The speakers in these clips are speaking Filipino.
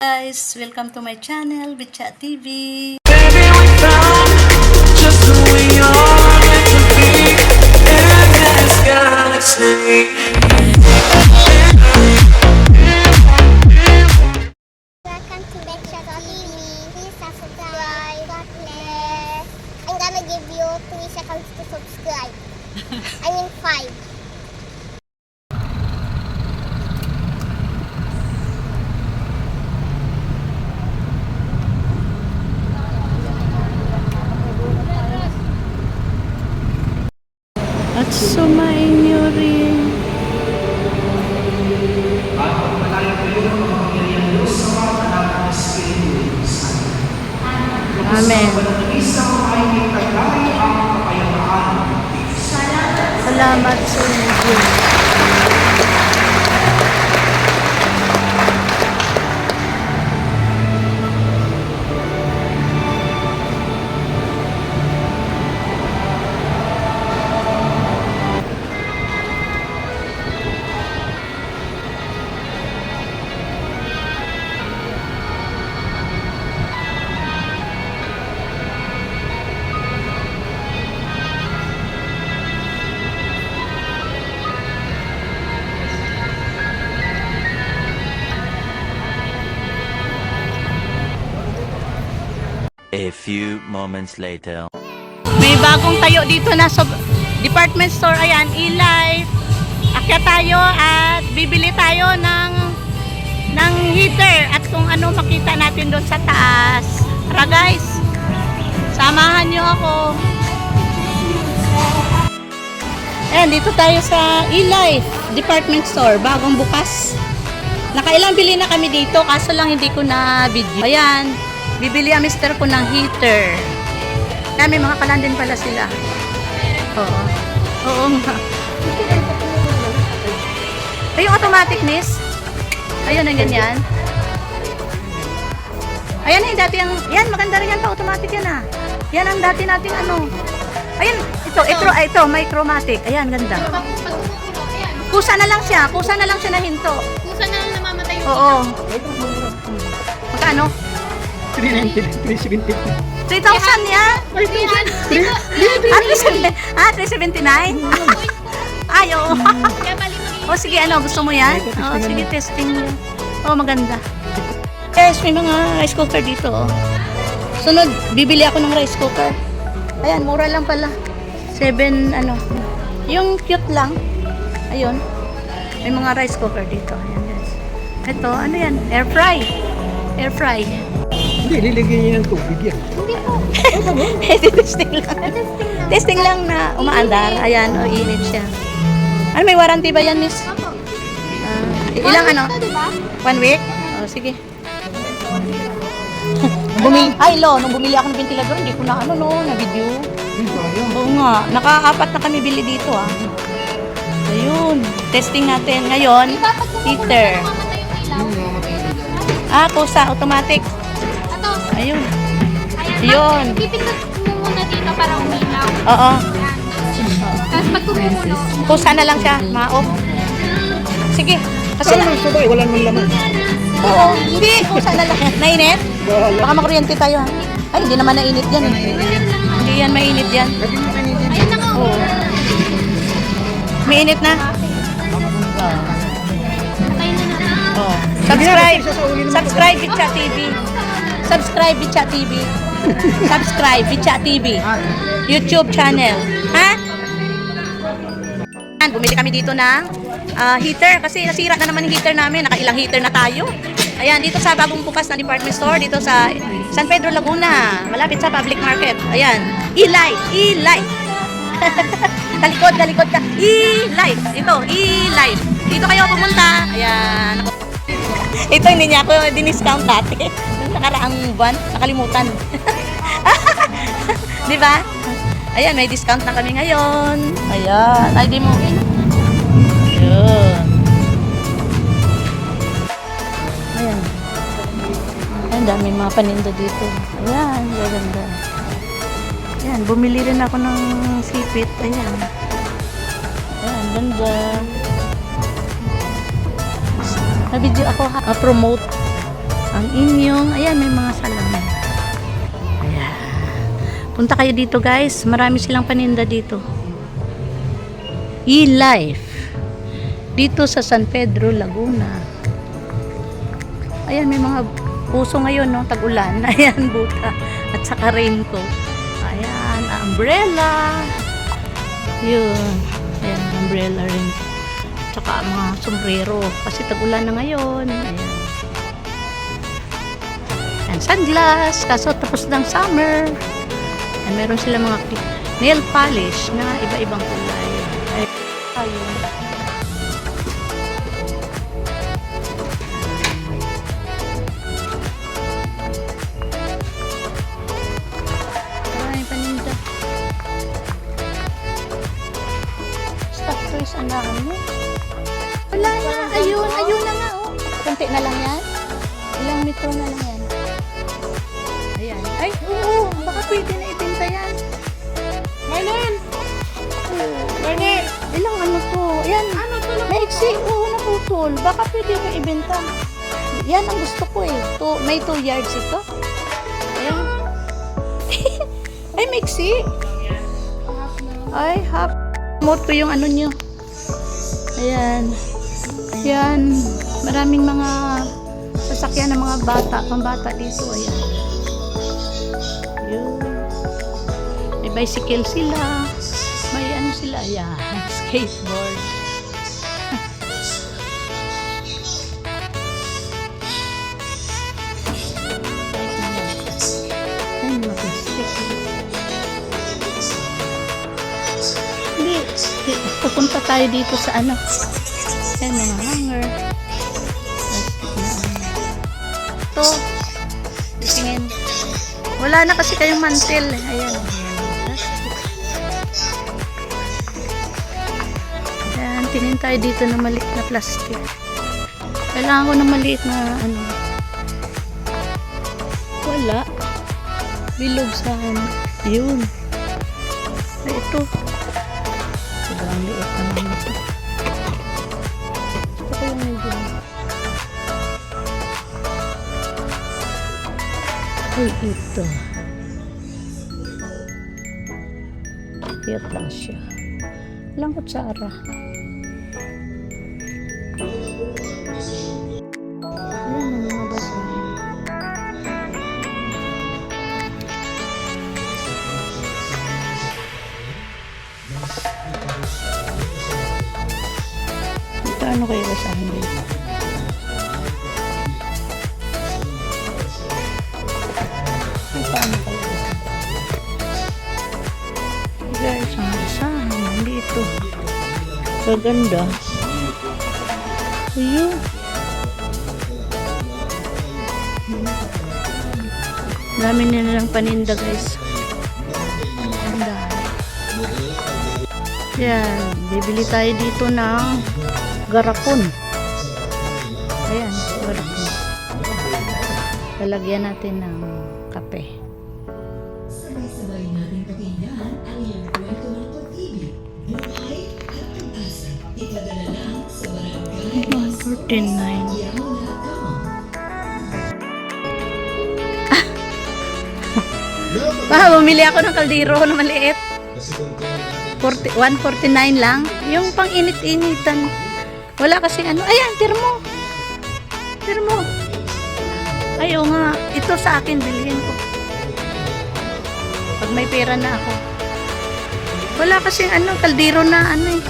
Guys, welcome to my channel, Bitchat TV. Baby, we found just who we are meant to be in this galaxy. Welcome to Betcha TV. Please subscribe. God bless. I'm gonna give you 3 seconds to subscribe. I mean 5. At sumainyo rin. Amen. Salamat sa inyo. A few moments later. May bagong tayo dito na sa department store. Ayan, E-Life. Akyat tayo at bibili tayo ng heater at kung ano makita natin doon sa taas. Tara guys, samahan nyo ako. Ayan, dito tayo sa E-Life department store. Bagong bukas. Nakailang bili na kami dito kaso lang hindi ko na video. Ayan, bibili ang mister ko ng heater. Kaya may mga kalan din pala sila. Oo. Oo nga. Ay, yung automatic, miss. Ayun, ang ganyan. Ayan, yung dati ang... Yan, maganda rin yan pa. Automatic yan, ah. Yan ang dati nating ano. Ayan, ito, may chromatic. Ayan, ganda. Kusa na lang siya. Kusa na lang siya na hinto. Kusa na lang namamatay yung Oo. Magkano? 370. 3,000 yan? 379? Ay, oo. kaya bali maging O sige, ano, gusto mo yan? O, sige, testing mo. O, maganda. Yes, may mga rice cooker dito. Oh. Sunod, bibili ako ng rice cooker. Ayan, mura lang pala. 7, ano. Yung cute lang. Ayun. May mga rice cooker dito. Ayan, guys. Ito, ano yan? Air fry. Air fry. Hindi, liligyan niya ng tubig yan. Testing lang. Testing lang na umaandar. Ayan, o, init siya. Ano, may warranty ba yan, miss? Ilang ano? diba? 1 week? O, sige. Nung bumili ako ng ventilador, hindi ko na na video. Oo nga, naka-4 na kami bili dito, ah. Ayun, testing natin. Ngayon, heater. Kusa, automatic. Ito, Ayun. ayan. Yun. Pipindot mo muna dito para uminaw. Oo. Yan. Tapos pag kumukulo, Kusa na lang siya, ma-off. Sige. Kasi Saan naman sabay? Wala naman laman. Oo, hindi. Kusa na lang. Nainit? Baka makuryente tayo, ha? Ay, hindi naman nainit yan, eh. Hindi yan mainit yan. ayun na ko. Oo. Mainit na? Patay na na. Oh. Subscribe. Subscribe Bitchat TV. Subscribe Bitchat TV. Subscribe Bitchat TV. YouTube channel. Ha? Bumili kami dito ng heater kasi nasira na naman yung heater namin. Nakailang heater na tayo. Ayan, dito sa bagong bukas na department store, dito sa San Pedro, Laguna. Malapit sa public market. Ayan. E-Life. E-Life. Talikod ka. E-Life. Ito, E-Life. Dito kayo pumunta. Ayan. Ito hindi niya ako diniscount dati. Nung nakaraang buwan, nakalimutan. Di ba? Ayan, may discount na kami ngayon. Ayan. Ay, di mo. Ayan. Ayan. Ayan, dami mga paninda dito. Ayan, ganda. Ayan, bumili rin ako ng sipit. Ayan. Ayan, ganda. Na-video ako ha. Promote. ang inyong, ayan, may mga salamin. Ayan. Punta kayo dito guys. Marami silang paninda dito. E-Life. Dito sa San Pedro, Laguna. Ayan, may mga puso ngayon, no? Tag-ulan. Ayan, buta. At saka raincoat. Ayan, umbrella. Yun. Ayan, umbrella rin. Tsaka mga sombrero. Kasi tag-ulan na ngayon. Ayan. Ayan, sunglass. Kaso tapos ng summer. Ayan, meron sila mga nail polish na iba-ibang kulay. Ayun. Maraming paninda. Stock toys ang dami mo. Wala na. Ayun. Ayun na nga. Oh. Kunti na lang yan. Ilang metro na lang yan. Ayan. Ay, oo. Baka pwede na ibenta yan. Marlon! Marlon! Ilang ano to? Ayan. Ano to? Maiksi. Oo, naputol. Baka pwede ko ibenta. Yan ang gusto ko eh. May 2 yards ito. Ayan. Ay, maiksi. Ay, half. Mote ko yung ano nyo. Ayan. Yan. Maraming mga sasakyan ng mga bata. Pambata dito. Ayan. Yun. May bicycle sila. May ano sila. Ayan. Skateboard. Ayan, mga plastic. Hindi. Pupunta tayo dito sa ano. Ayan, mga hanger. Ito. Tingin. Wala na kasi kayong mantel. Ayan. Ayan, tingin tayo dito ng maliit na plastic. Kailangan ko ng maliit na ano. Wala. Bilog sa ano. Yun. Ay, ito. Sobrang liit naman ito. Ito ko yung medyo. Ay, ito. Cute lang siya. Walang kutsara. Ayan ang mga basahin. Ano kayo basahin dito? Paano kayo basahin? Guys, ang basahin dito. Kaganda. Ayun. Dami nila ng paninda guys. Ganda. Yan. Bibili tayo dito ng garapon. Ayan, garapon. Lalagyan natin ng kape. Sabay-sabay natin pakinggan ang iyong kwento ng pag-ibig, buhay at pag-asa. Ipadala lang sa barangay 149. Bumili ako ng kaldero na maliit. 149 lang. Yung pang init-initan. Wala kasi ano. Ayan, termo. Termo. Ayaw nga. Ito sa akin, bilhin ko. Pag may pera na ako. Wala kasi ano, kaldero na ano eh.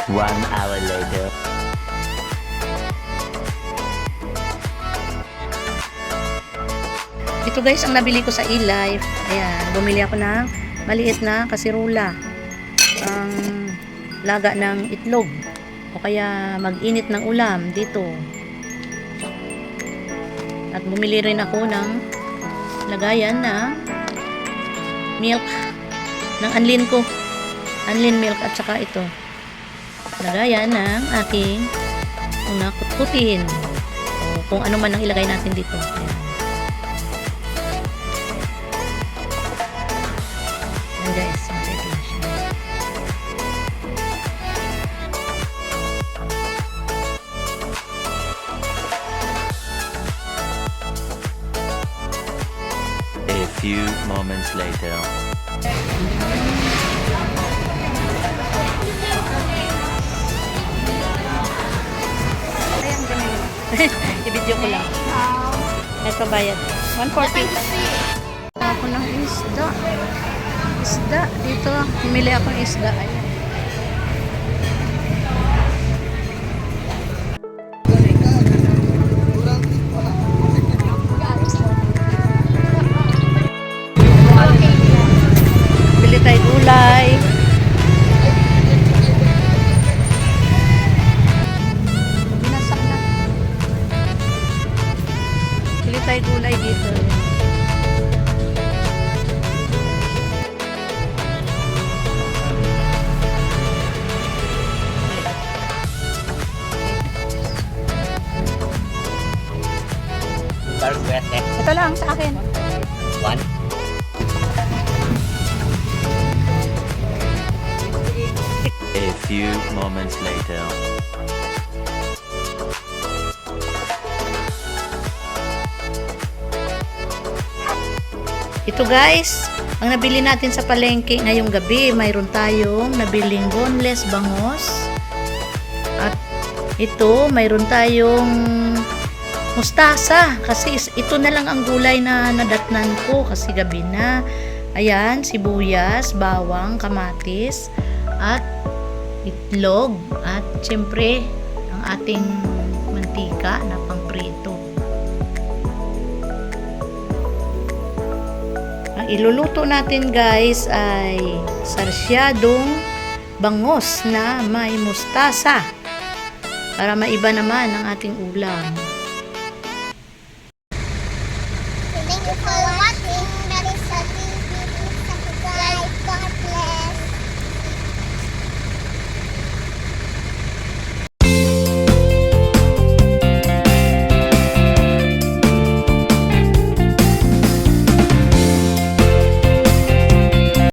1 hour later. Ito guys, ang nabili ko sa eLife. Ayan, bumili ako ng maliit na kasirula. Ang laga ng itlog. O kaya mag-init ng ulam dito. At bumili rin ako ng lagayan na milk ng Anlin ko. Anlin milk at saka ito. Lagayan ng aking mga kutkutin. O kung ano man ang ilagay natin dito. Ayan. Ayan guys, maliit lang siya. A few moments later. Ayan, ganun. I-video ko lang. Ito bayad. 140. Ako ng isda. Isda. Dito, pumili ako ng isda. Ayan. Bili tayo gulay. Binasak na. Bili tayo gulay dito. Ito lang sa akin. A few moments later. Ito guys, ang nabili natin sa palengke ngayong gabi, mayroon tayong nabiling boneless bangos. At ito, mayroon tayong mustasa. Kasi ito na lang ang gulay na nadatnan ko kasi gabi na. Ayan, sibuyas, bawang, kamatis, at itlog. At syempre, ang ating mantika na pangprito. Ang iluluto natin guys ay sarsyadong bangos na may mustasa para maiba naman ang ating ulam.